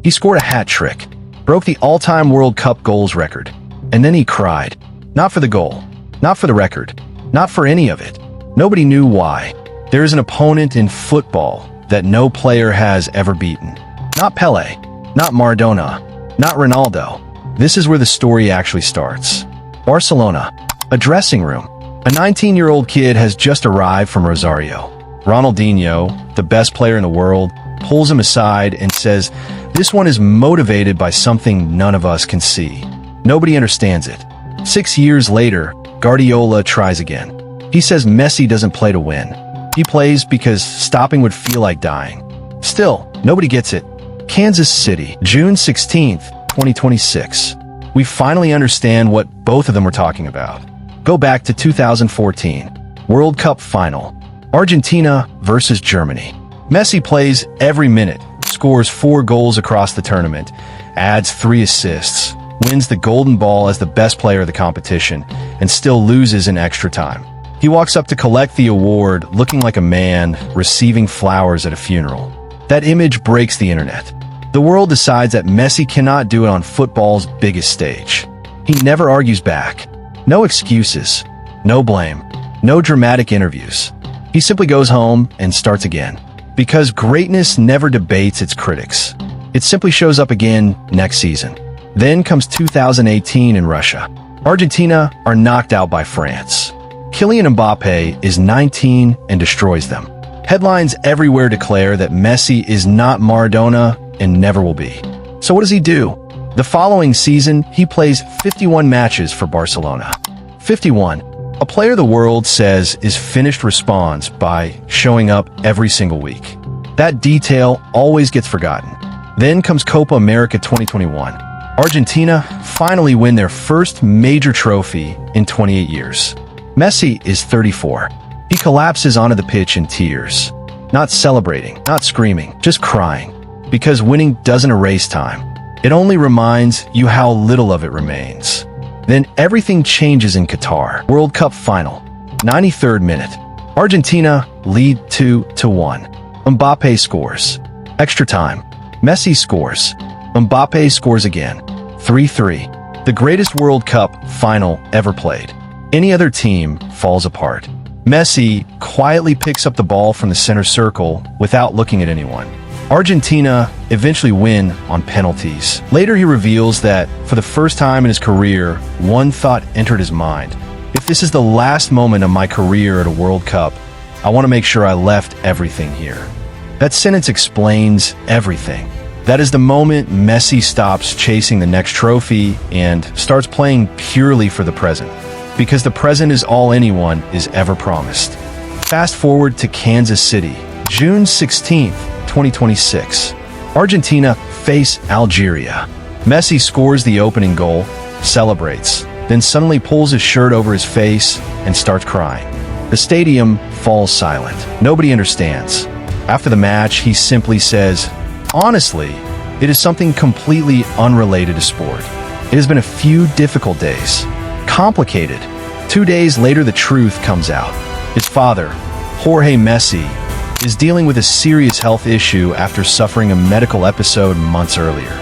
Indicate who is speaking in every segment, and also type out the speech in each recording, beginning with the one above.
Speaker 1: He scored a hat trick, broke the all-time World Cup goals record, and then he cried. Not for the goal, not for the record, not for any of it. Nobody knew why. There is an opponent in football that no player has ever beaten. Not Pele, not Maradona, not Ronaldo. This is where the story actually starts. Barcelona, a dressing room. A 19-year-old kid has just arrived from Rosario. Ronaldinho, the best player in the world, pulls him aside and says, "This one is motivated by something none of us can see." Nobody understands it. 6 years later, Guardiola tries again. He says Messi doesn't play to win. He plays because stopping would feel like dying. Still, nobody gets it. Kansas City, June 16th, 2026. We finally understand what both of them were talking about. Go back to 2014, World Cup final, Argentina versus Germany. Messi plays every minute, scores 4 goals across the tournament, adds 3 assists, wins the Golden Ball as the best player of the competition, and still loses in extra time. He walks up to collect the award looking like a man receiving flowers at a funeral. That image breaks the internet. The world decides that Messi cannot do it on football's biggest stage. He never argues back. No excuses, no blame, no dramatic interviews. He simply goes home and starts again. Because greatness never debates its critics. It simply shows up again next season. Then comes 2018 in Russia. Argentina are knocked out by France. Kylian Mbappe is 19 and destroys them. Headlines everywhere declare that Messi is not Maradona and never will be. So what does he do? The following season, he plays 51 matches for Barcelona. 51. A player the world says is finished responds by showing up every single week. That detail always gets forgotten. Then comes Copa America 2021. Argentina finally win their first major trophy in 28 years. Messi is 34. He collapses onto the pitch in tears. Not celebrating, not screaming, just crying. Because winning doesn't erase time. It only reminds you how little of it remains. Then everything changes in Qatar. World Cup final. 93rd minute. Argentina lead 2-1. Mbappe scores. Extra time. Messi scores. Mbappe scores again. 3-3. The greatest World Cup final ever played. Any other team falls apart. Messi quietly picks up the ball from the center circle without looking at anyone. Argentina eventually win on penalties. Later he reveals that, for the first time in his career, one thought entered his mind. If this is the last moment of my career at a World Cup, I want to make sure I left everything here. That sentence explains everything. That is the moment Messi stops chasing the next trophy and starts playing purely for the present. Because the present is all anyone is ever promised. Fast forward to Kansas City, June 16th, 2026. Argentina face Algeria. Messi scores the opening goal, celebrates, then suddenly pulls his shirt over his face and starts crying. The stadium falls silent. Nobody understands. After the match, he simply says, "Honestly, it is something completely unrelated to sport. It has been a few difficult days. Complicated." 2 days later, the truth comes out. His father, Jorge Messi, is dealing with a serious health issue after suffering a medical episode months earlier.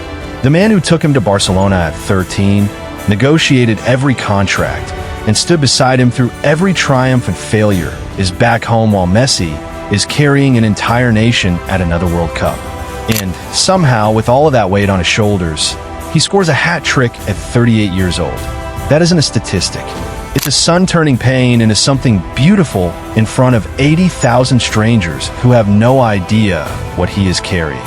Speaker 1: The man who took him to Barcelona at 13, negotiated every contract, and stood beside him through every triumph and failure, is back home while Messi is carrying an entire nation at another World Cup. And somehow, with all of that weight on his shoulders, he scores a hat trick at 38 years old. That isn't a statistic. It's a sun-turning pain and is something beautiful in front of 80,000 strangers who have no idea what he is carrying.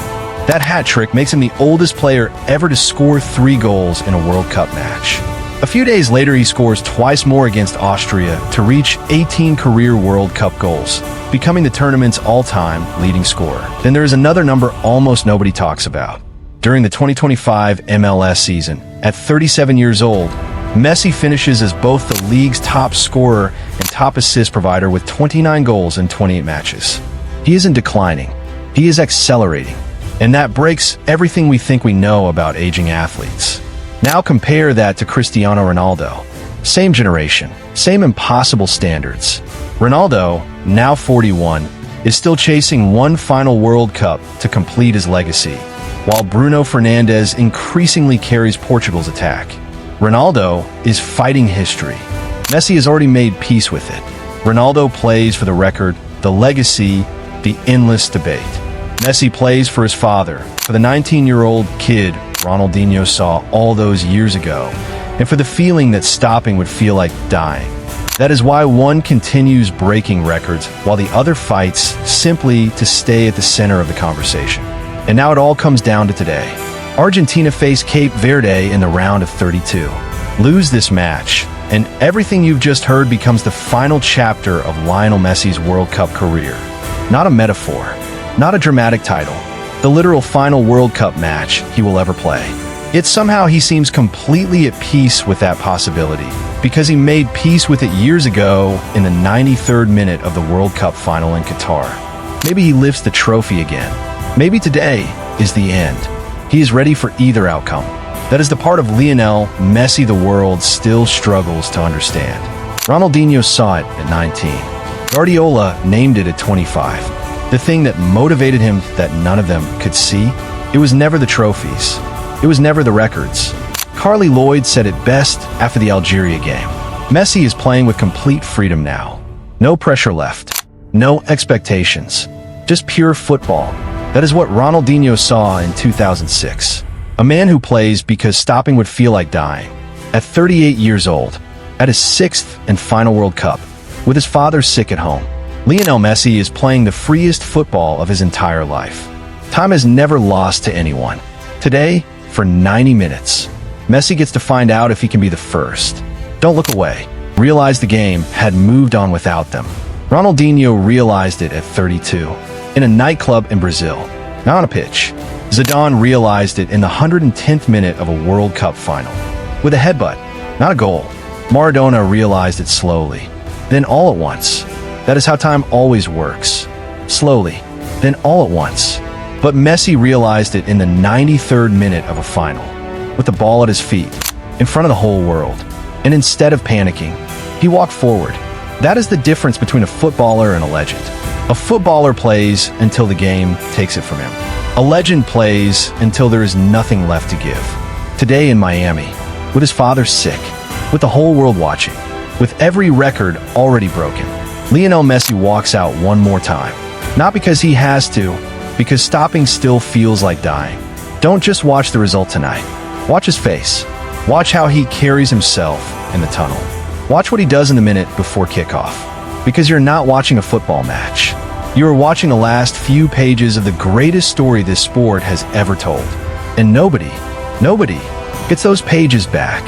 Speaker 1: That hat trick makes him the oldest player ever to score 3 goals in a World Cup match. A few days later, he scores twice more against Austria to reach 18 career World Cup goals, becoming the tournament's all-time leading scorer. Then there is another number almost nobody talks about. During the 2025 MLS season, at 37 years old, Messi finishes as both the league's top scorer and top assist provider with 29 goals in 28 matches. He isn't declining, he is accelerating, and that breaks everything we think we know about aging athletes. Now compare that to Cristiano Ronaldo. Same generation, same impossible standards. Ronaldo, now 41, is still chasing one final World Cup to complete his legacy. while Bruno Fernandes increasingly carries Portugal's attack. Ronaldo is fighting history. Messi has already made peace with it. Ronaldo plays for the record, the legacy, the endless debate. Messi plays for his father, for the 19-year-old kid Ronaldinho saw all those years ago, and for the feeling that stopping would feel like dying. That is why one continues breaking records while the other fights simply to stay at the center of the conversation. And now it all comes down to today. Argentina face Cape Verde in the round of 32. Lose this match, and everything you've just heard becomes the final chapter of Lionel Messi's World Cup career. Not a metaphor, not a dramatic title, the literal final World Cup match he will ever play. Yet somehow he seems completely at peace with that possibility, because he made peace with it years ago in the 93rd minute of the World Cup final in Qatar. Maybe he lifts the trophy again. Maybe today is the end. He is ready for either outcome. That is the part of Lionel Messi the world still struggles to understand. Ronaldinho saw it at 19. Guardiola named it at 25. The thing that motivated him that none of them could see, it was never the trophies. It was never the records. Carly Lloyd said it best after the Algeria game. Messi is playing with complete freedom now. No pressure left. No expectations. Just pure football. That is what Ronaldinho saw in 2006. A man who plays because stopping would feel like dying. At 38 years old, at his 6th and final World Cup, with his father sick at home, Lionel Messi is playing the freest football of his entire life. Time has never lost to anyone. Today, for 90 minutes, Messi gets to find out if he can be the first. Don't look away. Realize the game had moved on without them. Ronaldinho realized it at 32. In a nightclub in Brazil, not on a pitch. Zidane realized it in the 110th minute of a World Cup final. With a headbutt, not a goal. Maradona realized it slowly, then all at once. That is how time always works. Slowly, then all at once. But Messi realized it in the 93rd minute of a final, with the ball at his feet, in front of the whole world. And instead of panicking, he walked forward. That is the difference between a footballer and a legend. A footballer plays until the game takes it from him. A legend plays until there is nothing left to give. Today in Miami, with his father sick, with the whole world watching, with every record already broken, Lionel Messi walks out one more time. Not because he has to, because stopping still feels like dying. Don't just watch the result tonight. Watch his face. Watch how he carries himself in the tunnel. Watch what he does in the minute before kickoff. Because you're not watching a football match. You are watching the last few pages of the greatest story this sport has ever told. And nobody gets those pages back.